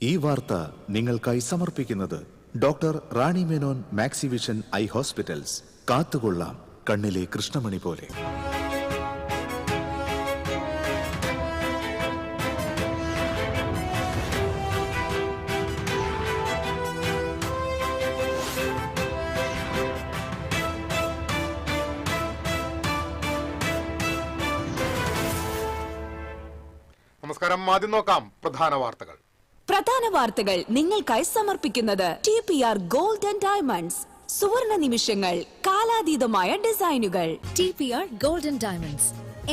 ഈ വാർത്ത നിങ്ങൾക്കായി സമർപ്പിക്കുന്നത് doctor Rani Menon Maxivision I hospitals. കാത്തുകൊള്ളാം കണ്ണിലെ കൃഷ്ണമണി പോലെ. നമസ്കാരം. ആദ്യം നോക്കാം പ്രധാന വാർത്തകൾ. നിങ്ങൾക്കായി സമർപ്പിക്കുന്നത് TPR ഗോൾഡ് ആൻഡ് ഡയമണ്ട്സ്. സുവർണ നിമിഷങ്ങൾ, കാലാതീതമായ ഡിസൈനുകൾ. TPR gold and diamonds,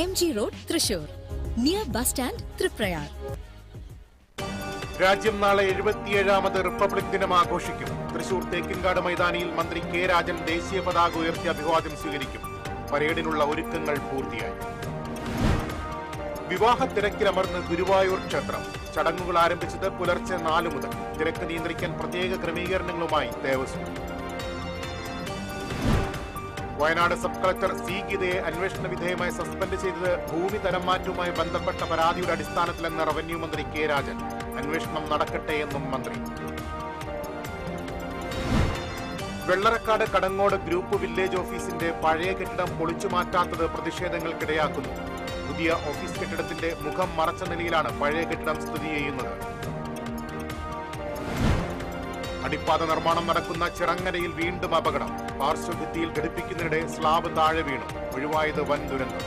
MG road, Thrissur, near bus stand, Triprayar. രാജ്യം നാളെ 77ാമത് റിപ്പബ്ലിക് ദിനം ആഘോഷിക്കും. തൃശൂർ തേക്കിൻകാട് മൈതാനിയിൽ മന്ത്രി കെ രാജൻ ദേശീയ പതാക ഉയർത്തി അഭിവാദ്യം സ്വീകരിക്കും. പരേഡിനുള്ള ഒരുക്കങ്ങൾ പൂർത്തിയായി. വിവാഹ തിരക്കിലമർന്ന് ഗുരുവായൂർ ക്ഷേത്രം. ചടങ്ങുകൾ ആരംഭിച്ചത് പുലർച്ചെ 4 മുതൽ. തിരക്ക് നിയന്ത്രിക്കാൻ പ്രത്യേക ക്രമീകരണങ്ങളുമായി Devaswom. Wayanad sub collector C ഗീതയെ അന്വേഷണ വിധേയമായി സസ്പെൻഡ് ചെയ്തത് ഭൂമി തരം മാറ്റവുമായി ബന്ധപ്പെട്ട പരാതിയുടെ അടിസ്ഥാനത്തിലെന്ന് റവന്യൂ മന്ത്രി കെ രാജൻ. അന്വേഷണം നടക്കട്ടെ എന്നും മന്ത്രി. വെള്ളറക്കാട് കടങ്ങോട് ഗ്രൂപ്പ് വില്ലേജ് ഓഫീസിന്റെ പഴയ കെട്ടിടം പൊളിച്ചുമാറ്റാത്തത് പ്രതിഷേധങ്ങൾക്കിടയാക്കുന്നു. പുതിയ ഓഫീസ് കെട്ടിടത്തിന്റെ മുഖം മറച്ച നിലയിലാണ് പഴയ കെട്ടിടം സ്ഥിതി ചെയ്യുന്നത്. അടിപ്പാത നിർമ്മാണം നടക്കുന്ന ചിറങ്ങരയിൽ വീണ്ടും അപകടം. പാർശ്വഭിത്തിയിൽ ഘടിപ്പിക്കുന്നതിനിടെ സ്ലാബ് താഴെ വീണു. ഒഴിവായത് വൻ ദുരന്തം.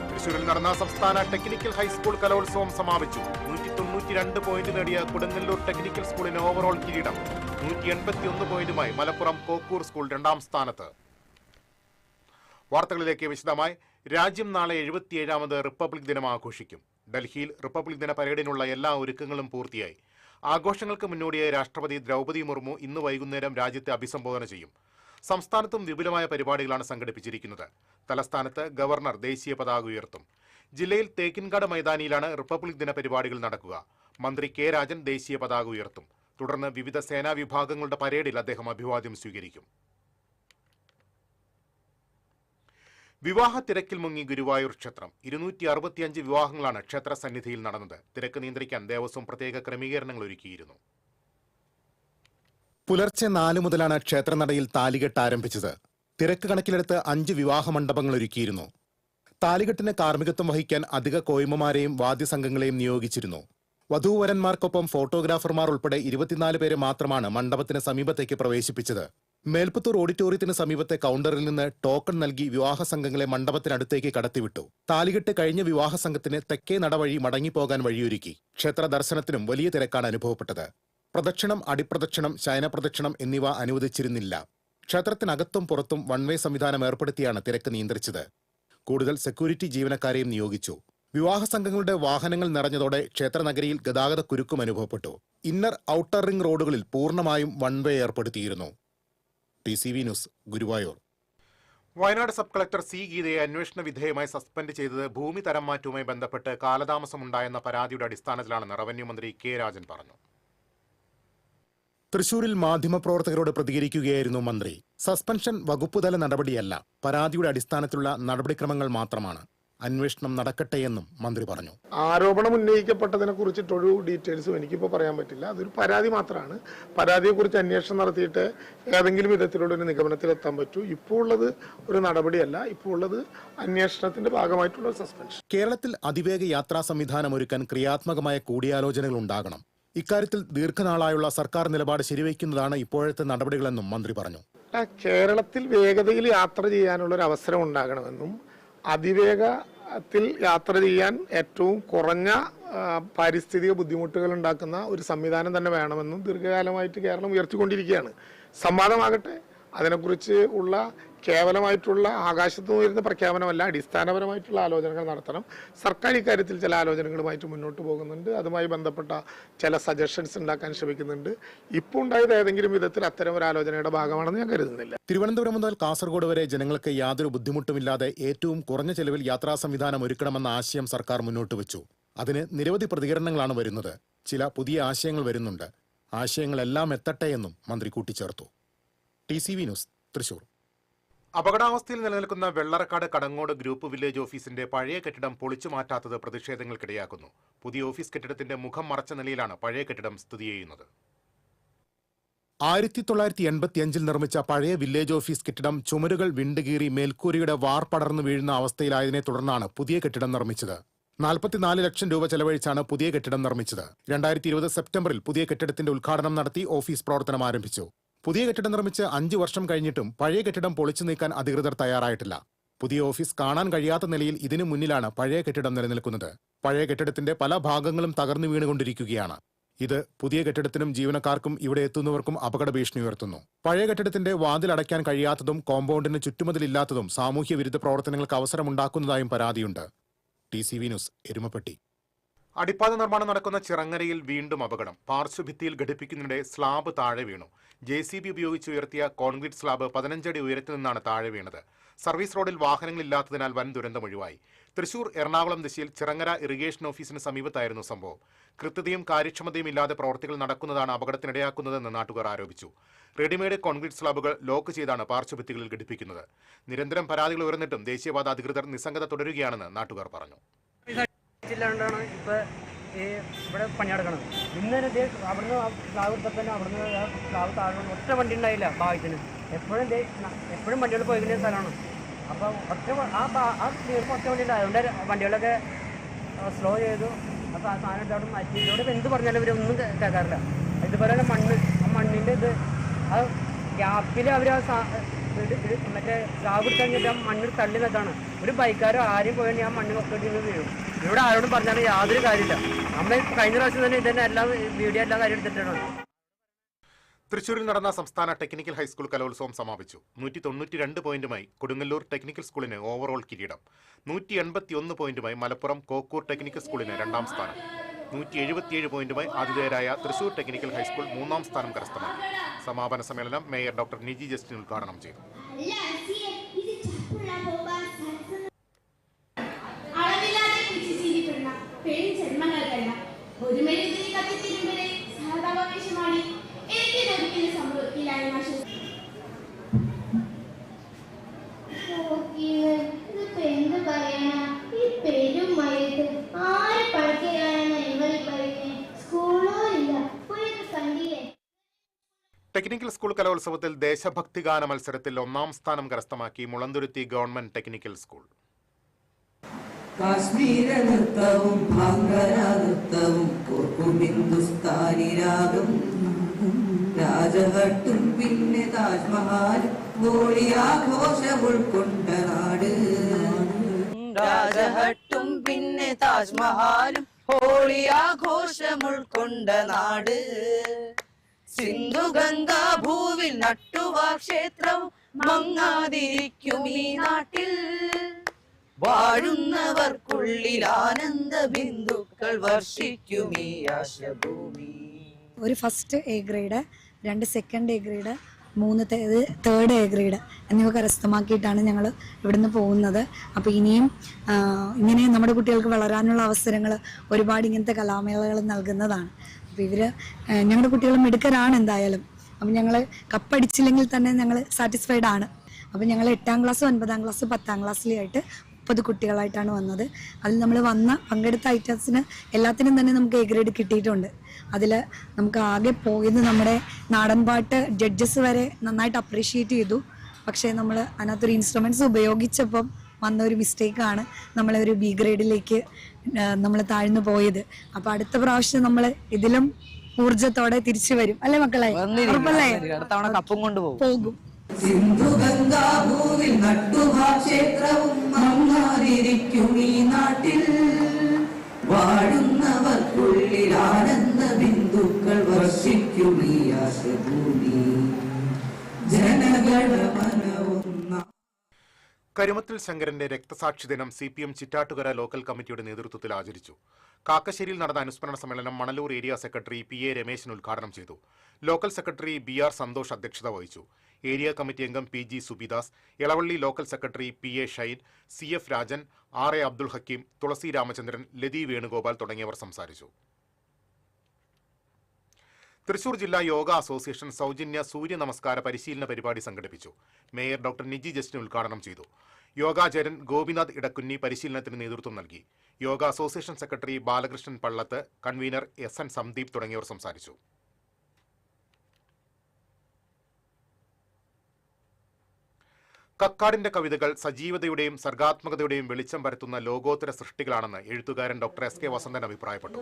തൃശൂരിൽ നടന്ന സംസ്ഥാന ടെക്നിക്കൽ ഹൈസ്കൂൾ കലോത്സവം സമാപിച്ചു. 192 പോയിന്റ് നേടിയ കൊടുങ്ങല്ലൂർ ടെക്നിക്കൽ സ്കൂളിന് ഓവറോൾ കിരീടം. 181 പോയിന്റുമായി മലപ്പുറം കോക്കൂർ സ്കൂൾ 2ാം സ്ഥാനത്ത്. വാർത്തകളിലേക്ക് വിശദമായി. രാജ്യം നാളെ 77ാമത് റിപ്പബ്ലിക് ദിനം ആഘോഷിക്കും. ഡൽഹിയിൽ റിപ്പബ്ലിക് ദിന പരേഡിനുള്ള എല്ലാ ഒരുക്കങ്ങളും പൂർത്തിയായി. ആഘോഷങ്ങൾക്ക് മുന്നോടിയായി രാഷ്ട്രപതി ദ്രൗപദി മുർമു ഇന്ന് വൈകുന്നേരം രാജ്യത്തെ അഭിസംബോധന ചെയ്യും. സംസ്ഥാനത്തും വിപുലമായ പരിപാടികളാണ് സംഘടിപ്പിച്ചിരിക്കുന്നത്. തലസ്ഥാനത്ത് ഗവർണർ ദേശീയ പതാക ഉയർത്തും. ജില്ലയിൽ തേക്കിൻകാട് മൈതാനിയിലാണ് റിപ്പബ്ലിക് ദിന പരിപാടികൾ നടക്കുക. മന്ത്രി കെ രാജൻ ദേശീയ പതാക ഉയർത്തും. തുടർന്ന് വിവിധ സേനാ വിഭാഗങ്ങളുടെ പരേഡിൽ അദ്ദേഹം അഭിവാദ്യം സ്വീകരിക്കും. വിവാഹ തിരക്കിൽ മുങ്ങി ഗുരുവായൂർ ക്ഷേത്രം. 265 വിവാഹങ്ങളാണ് ക്ഷേത്ര സന്നിധിയിൽ നടന്നത്. തിരക്ക് നിയന്ത്രിക്കാൻ ദേവസ്വം പ്രത്യേക ക്രമീകരണങ്ങൾ ഒരുക്കിയിരുന്നു. പുലർച്ചെ 4 മുതലാണ് ക്ഷേത്രനടയിൽ താലികെട്ട് ആരംഭിച്ചത്. തിരക്ക് കണക്കിലെടുത്ത് 5 വിവാഹ മണ്ഡപങ്ങൾ ഒരുക്കിയിരുന്നു. താലികെട്ടിന് കാർമ്മികത്വം വഹിക്കാൻ അധിക കോയ്മമാരെയും വാദ്യസംഘങ്ങളെയും നിയോഗിച്ചിരുന്നു. വധൂവരന്മാർക്കൊപ്പം ഫോട്ടോഗ്രാഫർമാർ ഉൾപ്പെടെ 24 പേരെ മാത്രമാണ് മണ്ഡപത്തിന് സമീപത്തേക്ക് പ്രവേശിപ്പിച്ചത്. മേൽപ്പത്തൂർ ഓഡിറ്റോറിയത്തിന് സമീപത്തെ കൗണ്ടറിൽ നിന്ന് ടോക്കൺ നൽകി വിവാഹ സംഘങ്ങളെ മണ്ഡപത്തിനടുത്തേക്ക് കടത്തിവിട്ടു. താലികെട്ട് കഴിഞ്ഞ വിവാഹ സംഘത്തിന് തെക്കേ നടവഴി മടങ്ങിപ്പോകാൻ വഴിയൊരുക്കി. ക്ഷേത്ര ദർശനത്തിനും വലിയ തിരക്കാണ് അനുഭവപ്പെട്ടത്. പ്രദക്ഷിണം, അടിപ്രദക്ഷിണം, ശയനപ്രദക്ഷിണം എന്നിവ അനുവദിച്ചിരുന്നില്ല. ക്ഷേത്രത്തിനകത്തും പുറത്തും വൺവേ സംവിധാനം ഏർപ്പെടുത്തിയാണ് തിരക്ക് നിയന്ത്രിച്ചത്. കൂടുതൽ സെക്യൂരിറ്റി ജീവനക്കാരെയും നിയോഗിച്ചു. വിവാഹ സംഘങ്ങളുടെ വാഹനങ്ങൾ നിറഞ്ഞതോടെ ക്ഷേത്രനഗരിയിൽ ഗതാഗത കുരുക്കും അനുഭവപ്പെട്ടു. ഇന്നർ ഔട്ടർ റിംഗ് റോഡുകളിൽ പൂർണ്ണമായും വൺവേ ഏർപ്പെടുത്തിയിരുന്നു. TCV news, Guruvayur. Wayanad sub collector C ഗീതയെ അന്വേഷണ വിധേയമായി സസ്പെൻഡ് ചെയ്തത് ഭൂമി തരം മാറ്റവുമായി ബന്ധപ്പെട്ട് കാലതാമസമുണ്ടായെന്ന പരാതിയുടെ അടിസ്ഥാനത്തിലാണെന്ന് റവന്യൂ മന്ത്രി കെ രാജൻ പറഞ്ഞു. തൃശൂരിൽ മാധ്യമപ്രവർത്തകരോട് പ്രതികരിക്കുകയായിരുന്നു മന്ത്രി. സസ്പെൻഷൻ വകുപ്പുതല നടപടിയല്ല, പരാതിയുടെ അടിസ്ഥാനത്തിലുള്ള നടപടിക്രമങ്ങൾ മാത്രമാണ്. അന്വേഷണം നടക്കട്ടെയെന്നും മന്ത്രി പറഞ്ഞു. ആരോപണം ഉന്നയിക്കപ്പെട്ടതിനെ കുറിച്ചിട്ടൊരു ഡീറ്റെയിൽസും എനിക്കിപ്പോൾ പറയാൻ പറ്റില്ല. അതൊരു പരാതി മാത്രമാണ്. പരാതിയെക്കുറിച്ച് അന്വേഷണം നടത്തിയിട്ട് ഏതെങ്കിലും വിധത്തിലുള്ള ഒരു നിഗമനത്തിലെത്താൻ പറ്റൂ. ഇപ്പോൾ ഉള്ളത് ഒരു നടപടിയല്ല, ഇപ്പോൾ ഉള്ളത് അന്വേഷണത്തിന്റെ ഭാഗമായിട്ടുള്ള ഒരു സസ്പെൻഷൻ. കേരളത്തിൽ അതിവേഗ യാത്രാ സംവിധാനം ഒരുക്കാൻ ക്രിയാത്മകമായ കൂടിയാലോചനകൾ ഉണ്ടാകണം. ഇക്കാര്യത്തിൽ ദീർഘനാളായുള്ള സർക്കാർ നിലപാട് ശരിവയ്ക്കുന്നതാണ് ഇപ്പോഴത്തെ നടപടികളെന്നും മന്ത്രി പറഞ്ഞു. കേരളത്തിൽ വേഗതയിൽ യാത്ര ചെയ്യാനുള്ള ഒരു അവസരം ഉണ്ടാകണമെന്നും അതിവേഗത്തിൽ യാത്ര ചെയ്യാൻ ഏറ്റവും കുറഞ്ഞ പാരിസ്ഥിതിക ബുദ്ധിമുട്ടുകൾ ഉണ്ടാക്കുന്ന ഒരു സംവിധാനം തന്നെ വേണമെന്നും ദീർഘകാലമായിട്ട് കേരളം ഉയർത്തിക്കൊണ്ടിരിക്കുകയാണ്. സംവാദമാകട്ടെ, അതിനെക്കുറിച്ച് ഉള്ള കേവലമായിട്ടുള്ള ആകാശത്ത് ഉയരുന്ന പ്രഖ്യാപനമല്ല, അടിസ്ഥാനപരമായിട്ടുള്ള ആലോചനകൾ നടത്തണം. സർക്കാർ ഇക്കാര്യത്തിൽ ചില ആലോചനകളുമായിട്ട് മുന്നോട്ട് പോകുന്നുണ്ട്. അതുമായി ബന്ധപ്പെട്ട ചില സജഷൻസ് ഉണ്ടാക്കാൻ ശ്രമിക്കുന്നുണ്ട്. ഇപ്പോൾ ഉണ്ടായത് ഏതെങ്കിലും വിധത്തിൽ അത്തരം ഒരു ആലോചനയുടെ ഭാഗമാണെന്ന് ഞാൻ കരുതുന്നില്ല. തിരുവനന്തപുരം മുതൽ കാസർഗോഡ് വരെ ജനങ്ങൾക്ക് യാതൊരു ബുദ്ധിമുട്ടുമില്ലാതെ ഏറ്റവും കുറഞ്ഞ ചെലവിൽ യാത്രാ സംവിധാനം ഒരുക്കണമെന്ന ആശയം സർക്കാർ മുന്നോട്ട് വെച്ചു. അതിന് നിരവധി പ്രതികരണങ്ങളാണ് വരുന്നത്. ചില പുതിയ ആശയങ്ങൾ വരുന്നുണ്ട്. ആശയങ്ങളെല്ലാം എത്തട്ടെ എന്നും മന്ത്രി കൂട്ടിച്ചേർത്തു. TCV news, Thrissur. അപകടാവസ്ഥയിൽ നിലനിൽക്കുന്ന വെള്ളറക്കാട് കടങ്ങോട് ഗ്രൂപ്പ് വില്ലേജ് ഓഫീസിന്റെ പഴയ കെട്ടിടം പൊളിച്ചു മാറ്റാത്തത് പ്രതിഷേധങ്ങൾക്കിടയാക്കുന്നു. പുതിയ ഓഫീസ് കെട്ടിടത്തിന്റെ മുഖം മറച്ച നിലയിലാണ് പഴയ കെട്ടിടം സ്ഥിതി ചെയ്യുന്നത്. 1985 നിർമ്മിച്ച പഴയ വില്ലേജ് ഓഫീസ് കെട്ടിടം ചുമരുകൾ വിണ്ടുകീറി മേൽക്കൂരയുടെ വാർ പടർന്നു വീഴുന്ന അവസ്ഥയിലായതിനെ തുടർന്നാണ് പുതിയ കെട്ടിടം നിർമ്മിച്ചത്. 44 ലക്ഷം രൂപ ചെലവഴിച്ചാണ് പുതിയ കെട്ടിടം നിർമ്മിച്ചത്. 2020 സെപ്റ്റംബറിൽ പുതിയ കെട്ടിടത്തിന്റെ ഉദ്ഘാടനം നടത്തി ഓഫീസ് പ്രവർത്തനം ആരംഭിച്ചു. പുതിയ കെട്ടിടം നിർമ്മിച്ച് 5 വർഷം കഴിഞ്ഞിട്ടും പഴയ കെട്ടിടം പൊളിച്ചു നീക്കാൻ അധികൃതർ തയ്യാറായിട്ടില്ല. പുതിയ ഓഫീസ് കാണാൻ കഴിയാത്ത നിലയിൽ ഇതിനു മുന്നിലാണ് പഴയ കെട്ടിടം നിലനിൽക്കുന്നത്. പഴയ കെട്ടിടത്തിന്റെ പല ഭാഗങ്ങളും തകർന്നു വീണുകൊണ്ടിരിക്കുകയാണ്. ഇത് പുതിയ കെട്ടിടത്തിനും ജീവനക്കാർക്കും ഇവിടെ എത്തുന്നവർക്കും അപകട ഭീഷണി ഉയർത്തുന്നു. പഴയ കെട്ടിടത്തിന്റെ വാതിൽ അടയ്ക്കാൻ കഴിയാത്തതും കോമ്പൗണ്ടിന് ചുറ്റുമതിലില്ലാത്തതും സാമൂഹ്യ വിരുദ്ധ പ്രവർത്തനങ്ങൾക്ക് അവസരമുണ്ടാക്കുന്നതായും പരാതിയുണ്ട്. TCV news, Erumapetty. അടിപ്പാത നിർമ്മാണം നടക്കുന്ന ചിറങ്ങരയിൽ വീണ്ടും അപകടം. പാർശ്വഭിത്തിയിൽ ഘടിപ്പിക്കുന്നതിനിടെ സ്ലാബ് താഴെ വീണു. JCB ഉപയോഗിച്ച് ഉയർത്തിയ കോൺക്രീറ്റ് സ്ലാബ് 15 അടി ഉയരത്തിൽ നിന്നാണ് താഴെ വീണത്. സർവീസ് റോഡിൽ വാഹനങ്ങളില്ലാത്തതിനാൽ വൻ ദുരന്തം ഒഴിവായി. തൃശൂർ എറണാകുളം ദിശയിൽ ചിറങ്ങര ഇറിഗേഷൻ ഓഫീസിന് സമീപത്തായിരുന്നു സംഭവം. കൃത്യതയും കാര്യക്ഷമതയും ഇല്ലാതെ പ്രവർത്തികൾ നടക്കുന്നതാണ് അപകടത്തിനിടയാക്കുന്നതെന്ന് നാട്ടുകാർ ആരോപിച്ചു. റെഡിമെയ്ഡ് കോൺക്രീറ്റ് സ്ലാബുകൾ ലോക്ക് ചെയ്താണ് പാർശ്വഭിത്തികളിൽ ഘടിപ്പിക്കുന്നത്. നിരന്തരം പരാതികൾ ഉയർന്നിട്ടും ദേശീയപാത അധികൃതർ നിസ്സംഗത തുടരുകയാണെന്ന് നാട്ടുകാർ പറഞ്ഞു. ാണ് ഇപ്പൊ ഇവിടെ പണി നടക്കുന്നത്. ഇന്നലെ അവിടുന്ന് സ്ലാബ് എടുത്തപ്പോൾ അവിടുന്ന് സ്ലാബ് താഴെ ഒറ്റ വണ്ടി ഉണ്ടായില്ല ഭാഗ്യത്തിന്. എപ്പോഴും വണ്ടികൾ പോയിക്കുന്ന സ്ഥലമാണ്. അപ്പോൾ ഒറ്റ വണ്ടി ഉണ്ട്. അതുകൊണ്ട് വണ്ടികളൊക്കെ സ്ലോ ചെയ്തു. അപ്പോൾ ആ സാധനം ഇട്ടവിടെ മാറ്റി. ഇതോടെ എന്ത് പറഞ്ഞാലും ഇവരൊന്നും കേൾക്കാറില്ല. ഇതുപോലെ തന്നെ ആ മണ്ണിൻ്റെ ഇത് ആ ഗ്യാപ്പിൽ അവർ മറ്റേ സ്ലാബ് എടുത്ത് കഴിഞ്ഞിട്ട് ആ മണ്ണിൽ തള്ളി നിൽക്കാണ്. ഒരു ബൈക്കാരോ ആരും പോയി ആ മണ്ണിൽ ഒക്കെ വീഴും. ഇവിടെ ആരോടും പറഞ്ഞാൽ യാതൊരു കാര്യമില്ല. നമ്മൾ കഴിഞ്ഞ പ്രാവശ്യം തന്നെ ഇതന്നെ എല്ലാം വീഡിയോ എല്ലാ കാര്യം എടുത്തിട്ടാണ്. തൃശൂരിൽ നടന്ന സംസ്ഥാന ടെക്നിക്കൽ ഹൈസ്കൂൾ കലോത്സവം സമാപിച്ചു. 192 പോയിന്റുമായി കൊടുങ്ങല്ലൂർ ടെക്നിക്കൽ സ്കൂളിന് ഓവറോൾ കിരീടം. 181 പോയിന്റുമായി മലപ്പുറം കോക്കൂർ ടെക്നിക്കൽ സ്കൂളിന് 2ാം സ്ഥാനം. 177 പോയിന്റുമായി ആതിഥേയരായ തൃശൂർ ടെക്നിക്കൽ ഹൈസ്കൂൾ 3ാം സ്ഥാനം കരസ്ഥമാക്കി. സമാപന സമ്മേളനം മേയർ ഡോക്ടർ നിജി ജസ്റ്റിൻ ഉദ്ഘാടനം ചെയ്തു. ടെക്നിക്കൽ സ്കൂൾ കലോത്സവത്തിൽ ദേശഭക്തി ഗാന മത്സരത്തിൽ 1ാം സ്ഥാനം കരസ്ഥമാക്കി Mulanthuruthy government technical school. Kashmira നൃത്തവും ഭാംഗര നൃത്തവും ഹിന്ദുസ്ഥാനി രാഗം രാജഭട്ടും പിന്നെ താജ്മഹൽ ഹോളി ആഘോഷം ഉൾക്കൊണ്ട നാട്. രാജഭട്ടും പിന്നെ താജ്മഹലും ഹോളി ആഘോഷം ഉൾക്കൊണ്ട നാട്. സിന്ധു ഗംഗാ ഭൂവിൽ നട്ടുവാ ക്ഷേത്രവും മങ്ങാതിരിക്കും ഈ നാട്ടിൽ. വാഴുന്നവർക്കുള്ളിൽ ആനന്ദ ബിന്ദുക്കൾ വർഷിക്കും ഈ ആശഭൂമി. ഒരു first A grade, 2 second A grade, 3 third A grade എന്നിവ കരസ്ഥമാക്കിയിട്ടാണ് ഞങ്ങൾ ഇവിടുന്ന് പോകുന്നത്. അപ്പോൾ ഇനിയും ഇങ്ങനെ നമ്മുടെ കുട്ടികൾക്ക് വളരാനുള്ള അവസരങ്ങൾ ഒരുപാട് ഇങ്ങനത്തെ കലാമേളകൾ നൽകുന്നതാണ്. അപ്പോൾ ഞങ്ങളുടെ കുട്ടികൾ മിടുക്കരാണ് എന്തായാലും. അപ്പം ഞങ്ങൾ കപ്പടിച്ചില്ലെങ്കിൽ തന്നെ ഞങ്ങൾ സാറ്റിസ്ഫൈഡ് ആണ്. അപ്പം ഞങ്ങൾ 8ാം ക്ലാസ്, 9ാം ക്ലാസ്, 10ാം ക്ലാസ്സിലായിട്ട് 30 കുട്ടികളായിട്ടാണ് വന്നത്. അതിൽ നമ്മൾ പങ്കെടുത്ത ഐറ്റംസിന് എല്ലാത്തിനും തന്നെ നമുക്ക് A ഗ്രേഡ് കിട്ടിയിട്ടുണ്ട്. അതിൽ നമുക്ക് ആകെ പോയത് നമ്മുടെ നാടൻപാട്ട് ജഡ്ജസ് വരെ നന്നായിട്ട് അപ്രീഷിയേറ്റ് ചെയ്തു. പക്ഷേ നമ്മൾ അതിനകത്തൊരു ഇൻസ്ട്രുമെൻറ്റ്സ് ഉപയോഗിച്ചപ്പം വന്ന ഒരു മിസ്റ്റേക്കാണ് നമ്മളെ ഒരു B ഗ്രേഡിലേക്ക് നമ്മൾ താഴ്ന്നു പോയത്. അപ്പോൾ അടുത്ത പ്രാവശ്യം നമ്മൾ ഇതിലും ഊർജത്തോടെ തിരിച്ചു വരും അല്ലേ മക്കളെ? കപ്പും കൊണ്ട് പോകും. സിന്ധു ഗംഗാ ഭൂവിൽ നട്ടുവാ ക്ഷേത്രവും മങ്ങാതിരിക്കും ഈ നാട്ടിൽ. വാഴുന്നവർക്കുള്ളിൽ ആനന്ദ ബിന്ദുക്കൾ വർഷിക്കും ഈ ആശഭൂമി. ജനഗണമന. കരുമത്തിൽ ശങ്കരന്റെ രക്തസാക്ഷി ദിനം CPM ചിറ്റാട്ടുകര ലോക്കൽ കമ്മിറ്റിയുടെ നേതൃത്വത്തിൽ ആചരിച്ചു. കാക്കശ്ശേരിയിൽ നടന്ന അനുസ്മരണ സമ്മേളനം Manalur area secretary PA Rameshan ഉദ്ഘാടനം ചെയ്തു. ലോക്കൽ സെക്രട്ടറി BR സന്തോഷ് അധ്യക്ഷത വഹിച്ചു. ഏരിയ കമ്മിറ്റി അംഗം PG Subidas, Elavally local secretary PA Shine, CF Rajan, RA Abdul Hakkim, Thulasi Ramachandran, Lathi Venugopal തുടങ്ങിയവർ സംസാരിച്ചു. തൃശൂർ ജില്ലാ യോഗ അസോസിയേഷൻ സൗജന്യ സൂര്യ നമസ്കാര പരിശീലന പരിപാടി സംഘടിപ്പിച്ചു. മേയർ ഡോക്ടർ നിജി ജസ്റ്റിൻ ഉദ്ഘാടനം ചെയ്തു. യോഗാചാര്യൻ ഗോപിനാഥ് ഇടക്കുന്നി പരിശീലനത്തിന് നേതൃത്വം നൽകി. Yoga association secretary Balakrishnan Pallath, convener SN Sandeep തുടങ്ങിയവർ സംസാരിച്ചു. കക്കാടിന്റെ കവിതകൾ സജീവതയുടെയും സർഗാത്മകതയുടെയും വെളിച്ചം പരത്തുന്ന ലോകോത്തര സൃഷ്ടികളാണെന്ന് എഴുത്തുകാരൻ ഡോക്ടർ SK വസന്തൻ അഭിപ്രായപ്പെട്ടു.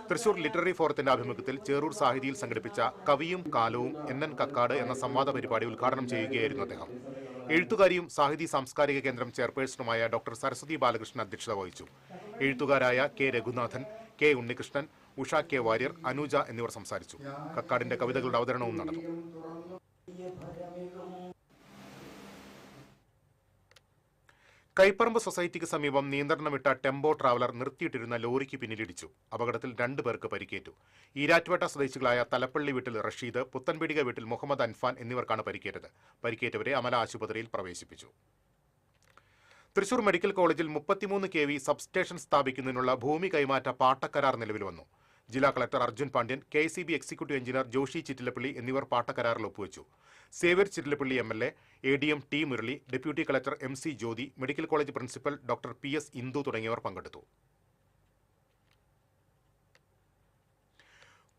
തൃശൂർ ലിറ്റററി ഫോറത്തിന്റെ ആഭിമുഖ്യത്തിൽ ചേറൂർ സാഹിതിയിൽ സംഘടിപ്പിച്ച കവിയും കാലവും NN കക്കാട് എന്ന സംവാദ പരിപാടി ഉദ്ഘാടനം ചെയ്യുകയായിരുന്നു അദ്ദേഹം. എഴുത്തുകാരിയും സാഹിതി സാംസ്കാരിക കേന്ദ്രം ചെയർപേഴ്സണുമായ ഡോക്ടർ സരസ്വതി ബാലകൃഷ്ണൻ അധ്യക്ഷത വഹിച്ചു. എഴുത്തുകാരായ K Raghunathan, K Unnikrishnan, Usha K Warrier, Anuja എന്നിവർ സംസാരിച്ചു. കക്കാടിന്റെ കവിതകളുടെ അവതരണവും നടന്നു. കൈപ്പറമ്പ് സൊസൈറ്റിക്ക് സമീപം നിയന്ത്രണം വിട്ട ടെമ്പോ ട്രാവലർ നിർത്തിയിട്ടിരുന്ന ലോറിക്ക് പിന്നിലിടിച്ചു. അപകടത്തിൽ 2 പേർക്ക് പരിക്കേറ്റു. ഈരാറ്റുപേട്ട സ്വദേശികളായ തലപ്പള്ളി വീട്ടിൽ റഷീദ്, പുത്തൻപീടിക വീട്ടിൽ മുഹമ്മദ് അൻഫാൻ എന്നിവർക്കാണ് പരിക്കേറ്റത്. പരിക്കേറ്റവരെ അമല ആശുപത്രിയിൽ പ്രവേശിപ്പിച്ചു. തൃശൂർ മെഡിക്കൽ കോളേജിൽ 33 kV സബ്സ്റ്റേഷൻ സ്ഥാപിക്കുന്നതിനുള്ള ഭൂമി കൈമാറ്റ പാട്ടക്കരാർ നിലവിൽ വന്നു. ജില്ലാ collector Arjun Pandian, KCB executive engineer Joshi Chittilappally എന്നിവർ പാട്ടക്കരാറിൽ ഒപ്പുവെച്ചു. Xavier Chittilappally MLA, ADM T Murali, deputy collector MC Jyothi, medical college principal doctor PS Indu തുടങ്ങിയവർ പങ്കെടുത്തു.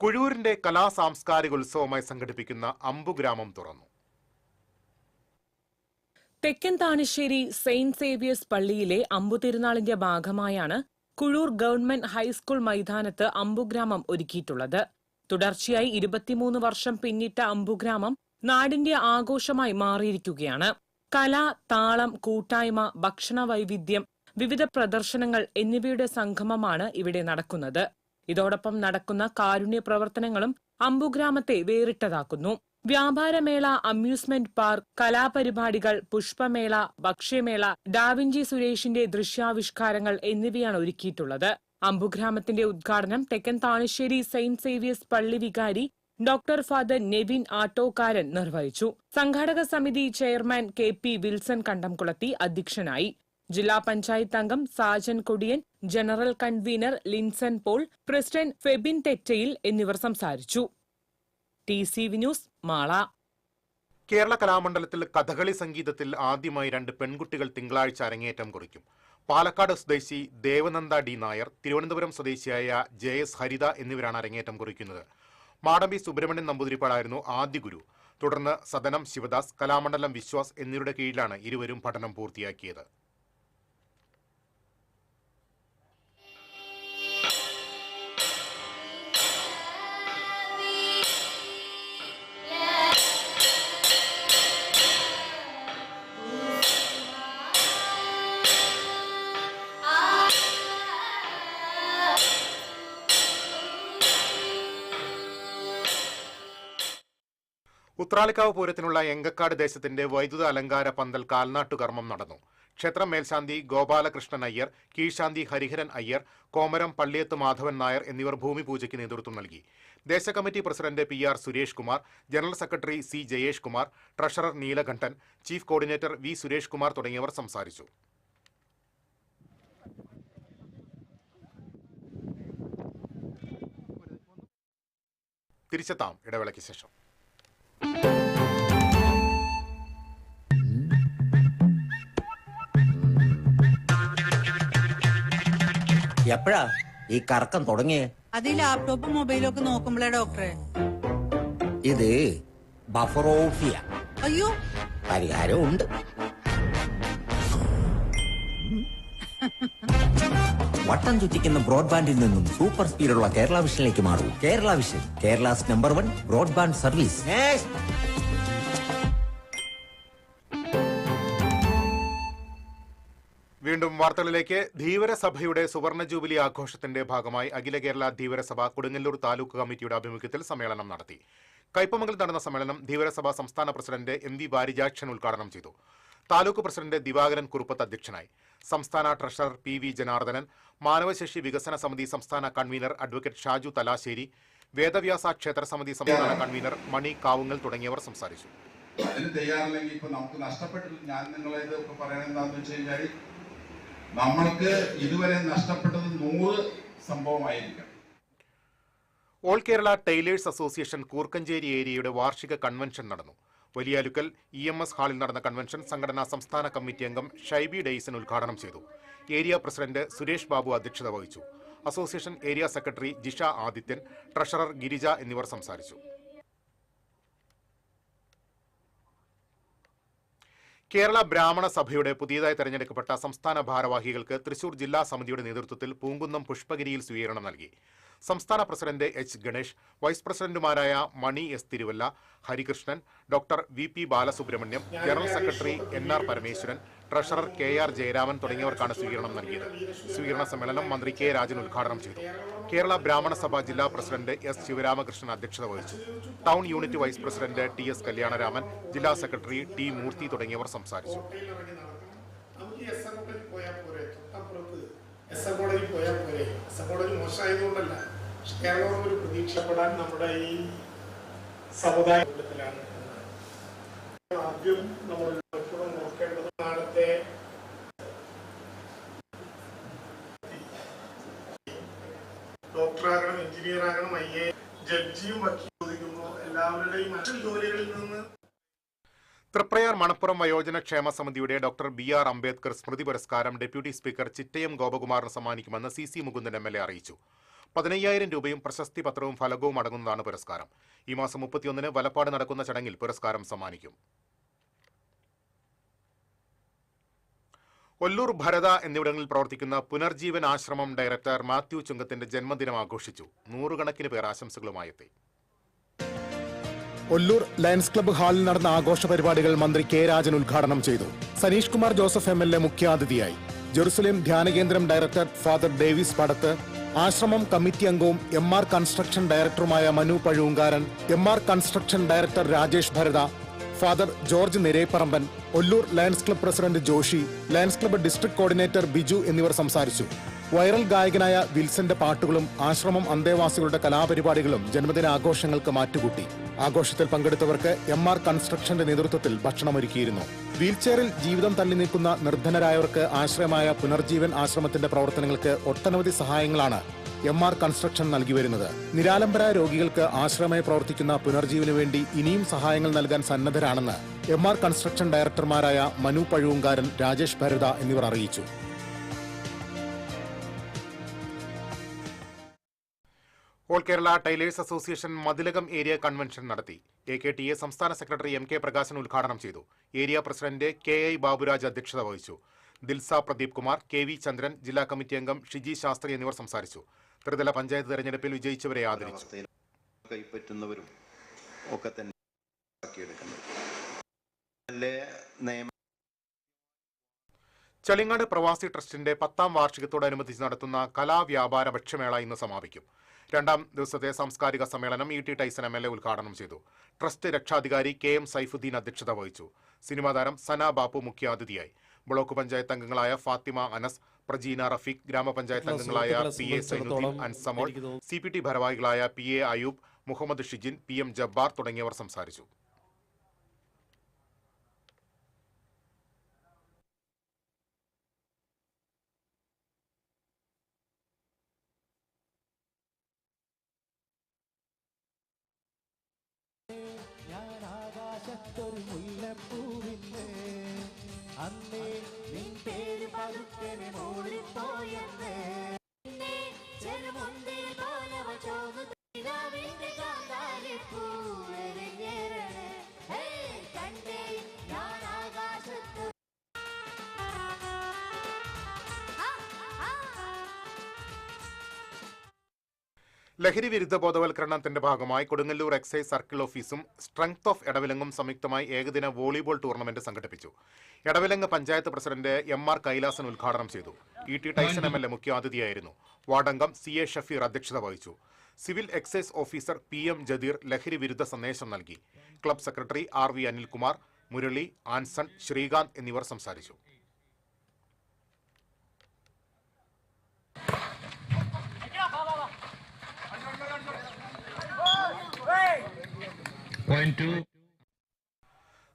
കുഴൂരിന്റെ കലാ സാംസ്കാരിക ഉത്സവമായി സംഘടിപ്പിക്കുന്ന അമ്പുഗ്രാമം തുറന്നു. തെക്കൻ താണിശ്ശേരി സെയിന്റ് സേവിയേഴ്സ് പള്ളിയിലെ അമ്പുതിരുനാളിന്റെ ഭാഗമായാണ് കുഴൂർ ഗവൺമെന്റ് ഹൈസ്കൂൾ മൈതാനത്ത് അമ്പുഗ്രാമം ഒരുക്കിയിട്ടുള്ളത്. തുടർച്ചയായി 23 വർഷം പിന്നിട്ട അമ്പുഗ്രാമം നാടിന്റെ ആഘോഷമായി മാറിയിരിക്കുകയാണ്. കല, താളം, കൂട്ടായ്മ, ഭക്ഷണ വൈവിധ്യം, വിവിധ പ്രദർശനങ്ങൾ എന്നിവയുടെ സംഗമമാണ് ഇവിടെ നടക്കുന്നത്. ഇതോടൊപ്പം നടക്കുന്ന കാരുണ്യ പ്രവർത്തനങ്ങളും അമ്പുഗ്രാമത്തെ വേറിട്ടതാക്കുന്നു. വ്യാപാരമേള, അമ്യൂസ്മെന്റ് പാർക്ക്, കലാപരിപാടികൾ, പുഷ്പമേള, ഭക്ഷ്യമേള, ഡാവിഞ്ചി സുരേഷിന്റെ ദൃശ്യാവിഷ്കാരങ്ങൾ എന്നിവയാണ് ഒരുക്കിയിട്ടുള്ളത്. അമ്പുഗ്രാമത്തിന്റെ ഉദ്ഘാടനം തെക്കൻ താണിശ്ശേരി സെയിന്റ് സേവിയേഴ്സ് പള്ളി വികാരി ഡോക്ടർ ഫാദർ നെവിൻ ആട്ടോക്കാരൻ നിർവഹിച്ചു. സംഘാടക സമിതി ചെയർമാൻ KP വിൽസൺ കണ്ടംകുളത്തി അധ്യക്ഷനായി. ജില്ലാ പഞ്ചായത്ത് അംഗം Sajan Kodiyan, general convener Linson Paul, president Febin Thettayil എന്നിവർ സംസാരിച്ചു. TCV news, Mala. കേരള കലാമണ്ഡലത്തിൽ കഥകളി സംഗീതത്തിൽ ആദ്യമായി 2 പെൺകുട്ടികൾ തിങ്കളാഴ്ച അരങ്ങേറ്റം കുറിക്കും. പാലക്കാട് സ്വദേശി ദേവനന്ദ D നായർ, തിരുവനന്തപുരം സ്വദേശിയായ JS ഹരിത എന്നിവരാണ് അരങ്ങേറ്റം കുറിക്കുന്നത്. മാടമ്പി സുബ്രഹ്മണ്യൻ നമ്പൂതിരിപ്പാടായിരുന്നു ആദ്യ ഗുരു. തുടർന്ന് സദനം ശിവദാസ്, കലാമണ്ഡലം വിശ്വാസ് എന്നിവരുടെ കീഴിലാണ് ഇരുവരും പഠനം പൂർത്തിയാക്കിയത്. ഉത്രാളിക്കാവ് പൂരത്തിനുള്ള എങ്കക്കാട് ദേശത്തിന്റെ വൈദ്യുത അലങ്കാര പന്തൽ കാൽനാട്ടുകർമ്മം നടന്നു. ക്ഷേത്രം മേൽശാന്തി ഗോപാലകൃഷ്ണൻ അയ്യർ, കീഴ്ശാന്തി ഹരിഹരൻ അയ്യർ, കോമരം പള്ളിയത്ത് മാധവൻ നായർ എന്നിവർ ഭൂമി പൂജയ്ക്ക് നേതൃത്വം നൽകി. ദേശകമ്മിറ്റി president PR Suresh Kumar, general secretary C Jayesh Kumar, treasurer Neelakantan, chief coordinator V Suresh Kumar തുടങ്ങിയവർ സംസാരിച്ചു. തിരിച്ചെത്താം ഇടവേളയ്ക്ക് ശേഷം. എപ്പോഴാ ഈ കറക്കം തുടങ്ങിയേ? അത് ഈ ലാപ്ടോപ്പും മൊബൈലും ഒക്കെ നോക്കുമ്പോഴേ ഡോക്ടറെ. ഇത് ബഫറോഫിയ. അയ്യോ, പരിഹാരം ഉണ്ട്. വട്ടം ചുറ്റിക്കുന്ന ബ്രോഡ്ബാൻഡിൽ നിന്നും സൂപ്പർ സ്പീഡുള്ള കേരള വിഷനിലേക്ക് മാറൂ. Kerala vision, Kerala's number 1 broadband service. വീണ്ടും വാർത്തകളിലേക്ക്. ധീവരസഭയുടെ സുവർണ ജൂബിലി ആഘോഷത്തിന്റെ ഭാഗമായി അഖില കേരള ധീവരസഭ കൊടുങ്ങല്ലൂർ താലൂക്ക് കമ്മിറ്റിയുടെ ആഭിമുഖ്യത്തിൽ സമ്മേളനം നടത്തി. കൈപ്പമംഗലത്ത് നടന്ന സമ്മേളനം ധീവരസഭ സംസ്ഥാന പ്രസിഡന്റ് MV വാരിജാക്ഷൻ ഉദ്ഘാടനം ചെയ്തു. താലൂക്ക് പ്രസിഡന്റ് ദിവാകരൻ കുറുപ്പത്ത് അധ്യക്ഷനായി. സംസ്ഥാന ട്രഷറർ PV ജനാർദ്ദനൻ, മാനവശേഷി വികസന സമിതി സംസ്ഥാന കൺവീനർ അഡ്വക്കേറ്റ് ഷാജു തലാശ്ശേരി, വേദവ്യാസ ക്ഷേത്ര സമിതി സംസ്ഥാന കൺവീനർ മണി കാവുങ്ങൽ തുടങ്ങിയവർ സംസാരിച്ചു. അതിന് തയ്യാറില്ലെങ്കിൽ ഇപ്പൊ നമുക്ക് നഷ്ടപ്പെട്ടില്ല. ഞാൻ നിങ്ങളത് ഇപ്പൊ പറയാൻ എന്താന്ന് വെച്ച് കഴിഞ്ഞാൽ നമ്മൾക്ക് ഇതുവരെ നഷ്ടപ്പെട്ടത് 100 സംഭവമായിരിക്കാം. All Kerala tailors association Koorkkancheri ഏരിയയുടെ വാർഷിക കൺവെൻഷൻ നടന്നു. വലിയാലുക്കൽ EMS ഹാളിൽ നടന്ന കൺവെൻഷൻ സംഘടനാ സംസ്ഥാന കമ്മിറ്റി അംഗം ഷൈബി ഡെയ്സൺ ഉദ്ഘാടനം ചെയ്തു. ഏരിയ പ്രസിഡന്റ് സുരേഷ് ബാബു അധ്യക്ഷത വഹിച്ചു. Association area secretary Jisha Adithyan, treasurer Girija എന്നിവർ സംസാരിച്ചു. കേരള ബ്രാഹ്മണ സഭയുടെ പുതിയതായി തെരഞ്ഞെടുക്കപ്പെട്ട സംസ്ഥാന ഭാരവാഹികൾക്ക് തൃശൂർ ജില്ലാ സമിതിയുടെ നേതൃത്വത്തിൽ പൂങ്കുന്നം പുഷ്പഗിരിയിൽ സ്വീകരണം നൽകി. സംസ്ഥാന പ്രസിഡന്റ് H. ഗണേഷ്, വൈസ് പ്രസിഡന്റുമാരായ Mani S. Thiruvalla, Harikrishnan, doctor VP Balasubramaniam, general secretary NR Parameswaran, treasurer KR Jayaraman തുടങ്ങിയവർക്കാണ് സ്വീകരണം നൽകിയത്. സ്വീകരണ സമ്മേളനം മന്ത്രി K. രാജൻ ഉദ്ഘാടനം ചെയ്തു. കേരള ബ്രാഹ്മണ സഭ ജില്ലാ പ്രസിഡന്റ് S. ശിവരാമകൃഷ്ണൻ അധ്യക്ഷത വഹിച്ചു. Town unit vice president TS. Kalyanaraman, ജില്ലാ സെക്രട്ടറി T. മൂർത്തി തുടങ്ങിയവർ സംസാരിച്ചു. മോശമായതുകൊണ്ടല്ല, കേരളം ഒരു പ്രതീക്ഷപ്പെടാൻ നമ്മുടെ ഈ സമുദായത്തിലാണ്. ആദ്യം നമ്മൾ എപ്പോഴും നോക്കേണ്ടത് നാളത്തെ ഡോക്ടറാകണം, എഞ്ചിനീയർ ആകണം, IA, ജഡ്ജിയും വക്കീലും എല്ലാവരുടെയും മറ്റു ജോലികളിൽ നിന്ന്. തൃപ്രയാർ മണപ്പുറം വയോജന ക്ഷേമ സമിതിയുടെ ഡോക്ടർ BR അംബേദ്കർ സ്മൃതി പുരസ്കാരം ഡെപ്യൂട്ടി സ്പീക്കർ ചിറ്റയം ഗോപകുമാറിന് സമ്മാനിക്കുമെന്ന് CC മുകുന്ദൻ MLA അറിയിച്ചു. 15,000 രൂപയും പ്രശസ്തി പത്രവും ഫലകവും അടങ്ങുന്നതാണ് പുരസ്കാരം. ഈ മാസം 31-ന് വലപ്പാട് നടക്കുന്ന ചടങ്ങിൽ പുരസ്കാരം സമ്മാനിക്കും. ഒല്ലൂർ, ഭരത എന്നിവിടങ്ങളിൽ പ്രവർത്തിക്കുന്ന പുനർജീവൻ ആശ്രമം ഡയറക്ടർ മാത്യു ചുങ്കത്തിന്റെ ജന്മദിനം ആഘോഷിച്ചു. 100 കണക്കിന് പേർ ആശംസകളുമായി എത്തി. ഒല്ലൂർ ലയൺസ് ക്ലബ്ബ് ഹാളിൽ നടന്ന ആഘോഷ പരിപാടികൾ മന്ത്രി K. രാജൻ ഉദ്ഘാടനം ചെയ്തു. സനീഷ് കുമാർ ജോസഫ് MLA മുഖ്യാതിഥിയായി. ജെറുസലേം ധ്യാനകേന്ദ്രം ഡയറക്ടർ ഫാദർ ഡേവിസ് പടത്ത്, ആശ്രമം കമ്മിറ്റി അംഗവും MR കൺസ്ട്രക്ഷൻ ഡയറക്ടറുമായ Manu Pazhoonkaran, MR construction director Rajesh Bharatha, father George Nireparamban, Ollur lions club president Joshi, lions club district coordinator Biju എന്നിവർ സംസാരിച്ചു. വൈറൽ ഗായകനായ വിൽസന്റെ പാട്ടുകളും ആശ്രമം അന്തേവാസികളുടെ കലാപരിപാടികളും ജന്മദിനാഘോഷങ്ങൾക്ക് മാറ്റുകൂട്ടി. ആഘോഷത്തിൽ പങ്കെടുത്തവർക്ക് MR കൺസ്ട്രക്ഷന്റെ നേതൃത്വത്തിൽ ഭക്ഷണമൊരുക്കിയിരുന്നു. വീൽചെയറിൽ ജീവിതം തള്ളി നീക്കുന്ന നിർധനരായവർക്ക് ആശ്രയമായ പുനർജീവൻ ആശ്രമത്തിന്റെ പ്രവർത്തനങ്ങൾക്ക് ഒട്ടനവധി സഹായങ്ങളാണ് MR കൺസ്ട്രക്ഷൻ നൽകി വരുന്നത്. നിരാലംബരായ രോഗികൾക്ക് ആശ്രയമായി പ്രവർത്തിക്കുന്ന പുനർജീവന് വേണ്ടി ഇനിയും സഹായങ്ങൾ നൽകാൻ സന്നദ്ധരാണെന്ന് MR കൺസ്ട്രക്ഷൻ ഡയറക്ടർമാരായ മനു പഴൂങ്കാരൻ, രാജേഷ് ഭരത എന്നിവർ അറിയിച്ചു. All Kerala tailors association Mathilakam area convention നടത്തി. AKTA സംസ്ഥാന സെക്രട്ടറി MK പ്രകാശൻ ഉദ്ഘാടനം ചെയ്തു. ഏരിയ പ്രസിഡന്റ് KI ബാബുരാജ് അധ്യക്ഷത വഹിച്ചു. ദിൽസ പ്രദീപ് കുമാർ, KV ചന്ദ്രൻ, ജില്ലാ കമ്മിറ്റി അംഗം ഷിജി ശാസ്ത്രി എന്നിവർ സംസാരിച്ചു. ത്രിതല പഞ്ചായത്ത് തെരഞ്ഞെടുപ്പിൽ വിജയിച്ചവരെ ആദരിച്ചു. കൈപ്പറ്റുന്നവരും ഒക്കെ തന്നെ ചളിങ്ങാട് പ്രവാസി ട്രസ്റ്റിന്റെ 10ാം വാർഷികത്തോടനുബന്ധിച്ച് നടത്തുന്ന കലാവ്യാപാര ഭക്ഷ്യമേള ഇന്ന് സമാപിക്കും. 2ാം ദിവസത്തെ സാംസ്കാരിക സമ്മേളനം ET ടൈസൺ MLA ഉദ്ഘാടനം ചെയ്തു. ട്രസ്റ്റ് രക്ഷാധികാരി KM സൈഫുദ്ദീൻ അധ്യക്ഷത വഹിച്ചു. സിനിമാ താരം സന ബാപ്പു മുഖ്യാതിഥിയായി. ബ്ലോക്ക് പഞ്ചായത്ത് അംഗങ്ങളായ ഫാത്തിമ അനസ്, പ്രജീന റഫീഖ്, ഗ്രാമപഞ്ചായത്ത് അംഗങ്ങളായ PA സൈനുദ്ദീൻ, അൻസമോൾ, CPT ഭാരവാഹികളായ PA അയൂബ്, മുഹമ്മദ് ഷിജിൻ, PM ജബ്ബാർ തുടങ്ങിയവർ സംസാരിച്ചു. ലഹരി വിരുദ്ധ ബോധവൽക്കരണത്തിന്റെ ഭാഗമായി കൊടുങ്ങല്ലൂർ എക്സൈസ് സർക്കിൾ ഓഫീസും സ്ട്രെങ്ത് ഓഫ് എടവിലങ്ങും സംയുക്തമായി ഏകദിന വോളിബോൾ ടൂർണമെന്റ് സംഘടിപ്പിച്ചു. എടവിലങ്ങ് പഞ്ചായത്ത് പ്രസിഡന്റ് MR കൈലാസൻ ഉദ്ഘാടനം ചെയ്തു. ET ടൈസൺ MLA മുഖ്യാതിഥിയായിരുന്നു. വാർഡംഗം CA ഷഫീർ അധ്യക്ഷത വഹിച്ചു. Civil excise officer PM Jadeer ലഹരി വിരുദ്ധ സന്ദേശം നൽകി. Club secretary RV Anilkumar, Murali, Anson, Srikanth എന്നിവർ സംസാരിച്ചു.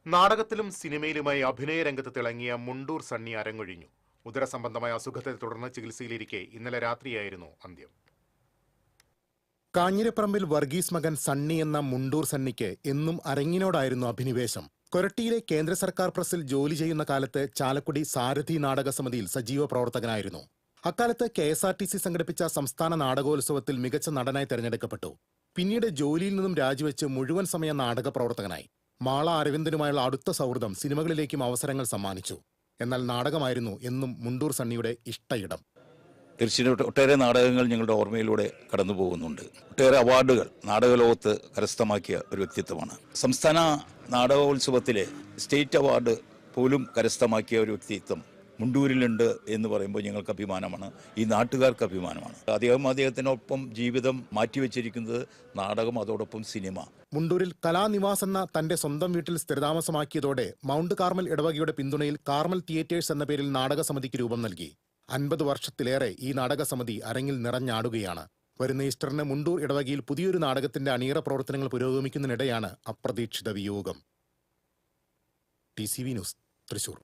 നാടകത്തിലും സിനിമയിലുമായി അഭിനയ രംഗത്ത് തിളങ്ങിയ മുണ്ടൂർ സണ്ണി അരങ്ങൊഴിഞ്ഞു. ഉദരസംബന്ധമായ അസുഖത്തെ തുടർന്ന് ചികിത്സയിലിരിക്കെ ഇന്നലെ രാത്രിയായിരുന്നു അന്ത്യം. കാഞ്ഞിരപ്പറമ്പിൽ വർഗീസ് മകൻ സണ്ണി എന്ന മുണ്ടൂർ സണ്ണിക്ക് എന്നും അരങ്ങിനോടായിരുന്നു അഭിനിവേശം. കൊരട്ടിയിലെ കേന്ദ്ര സർക്കാർ പ്രസിൽ ജോലി ചെയ്യുന്ന കാലത്ത് ചാലക്കുടി സാരഥി നാടക സമിതിയിൽ സജീവ പ്രവർത്തകനായിരുന്നു. അക്കാലത്ത് KSRTC സംഘടിപ്പിച്ച സംസ്ഥാന നാടകോത്സവത്തിൽ മികച്ച നടനായി തെരഞ്ഞെടുക്കപ്പെട്ടു. പിന്നീട് ജോലിയിൽ നിന്നും രാജിവെച്ച് മുഴുവൻ സമയ നാടക പ്രവർത്തകനായി. മാള അരവിന്ദനുമായുള്ള അടുത്ത സൗഹൃദം സിനിമകളിലേക്കും അവസരങ്ങൾ സമ്മാനിച്ചു. എന്നാൽ നാടകമായിരുന്നു എന്നും മുണ്ടൂർ സണ്ണിയുടെ ഇഷ്ടയിടം. തീർച്ചയായിട്ടും ഒട്ടേറെ നാടകങ്ങൾ ഞങ്ങളുടെ ഓർമ്മയിലൂടെ കടന്നു പോകുന്നുണ്ട്. ഒട്ടേറെ അവാർഡുകൾ നാടകലോകത്ത് കരസ്ഥമാക്കിയ ഒരു വ്യക്തിത്വമാണ്. സംസ്ഥാന നാടകോത്സവത്തിലെ സ്റ്റേറ്റ് അവാർഡ് പോലും കരസ്ഥമാക്കിയ ഒരു വ്യക്തിത്വം മുണ്ടൂരിലുണ്ട് എന്ന് പറയുമ്പോൾ ഞങ്ങൾക്ക് അഭിമാനമാണ്, ഈ നാട്ടുകാർക്ക് അഭിമാനമാണ്. അദ്ദേഹത്തിനൊപ്പം ജീവിതം മാറ്റിവെച്ചിരിക്കുന്നത് നാടകം, അതോടൊപ്പം സിനിമ. മുണ്ടൂരിൽ കലാനിവാസ് എന്ന തന്റെ സ്വന്തം വീട്ടിൽ സ്ഥിരതാമസമാക്കിയതോടെ മൗണ്ട് കാർമൽ ഇടവകയുടെ പിന്തുണയിൽ കാർമൽ തിയേറ്റേഴ്സ് എന്ന പേരിൽ നാടകസമിതിക്ക് രൂപം നൽകി. 50 വർഷത്തിലേറെ ഈ നാടകസമിതി അരങ്ങിൽ നിറഞ്ഞാടുകയാണ്. വരുന്ന ഈസ്റ്ററിന് മുണ്ടൂർ ഇടവകയിൽ പുതിയൊരു നാടകത്തിന്റെ അണിയറ പ്രവർത്തനങ്ങൾ പുരോഗമിക്കുന്നതിനിടെയാണ് അപ്രതീക്ഷിത വിയോഗം. TCV news, Thrissur.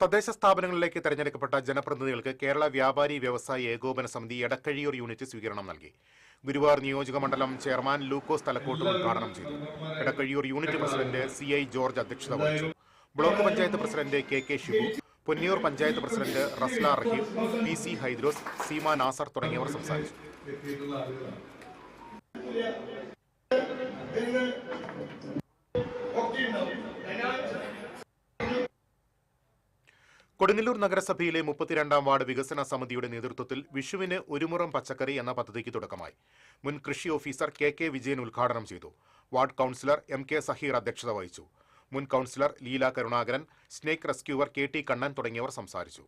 തദ്ദേശ സ്ഥാപനങ്ങളിലേക്ക് തെരഞ്ഞെടുക്കപ്പെട്ട ജനപ്രതിനിധികൾക്ക് കേരള വ്യാപാരി വ്യവസായി ഏകോപന സമിതി എടക്കഴിയൂർ യൂണിറ്റ് സ്വീകരണം നൽകി. ഗുരുവായൂർ നിയോജക മണ്ഡലം ചെയർമാൻ ലൂക്കോസ് തലക്കോട്ട് ഉദ്ഘാടനം ചെയ്തു. Edakkazhiyur unit president CI George അധ്യക്ഷത വഹിച്ചു. Block panchayat president KK Shibu, Ponniyur panchayat president Rasla Rahim, PC Hydros, Seema Nasar തുടങ്ങിയവർ സംസാരിച്ചു. കൊടുങ്ങല്ലൂർ നഗരസഭയിലെ 32-ാം വാർഡ് വികസന സമിതിയുടെ നേതൃത്വത്തിൽ വിഷുവിന് ഒരു മുറം പച്ചക്കറി എന്ന പദ്ധതിക്ക് തുടക്കമായി. മുൻ കൃഷി ഓഫീസർ KK വിജയൻ ഉദ്ഘാടനം ചെയ്തു. വാർഡ് കൌൺസിലർ MK സഹീർ അധ്യക്ഷത വഹിച്ചു. മുൻ councillor Leela Karunakaran, snake rescuer KT Kannan തുടങ്ങിയവർ സംസാരിച്ചു.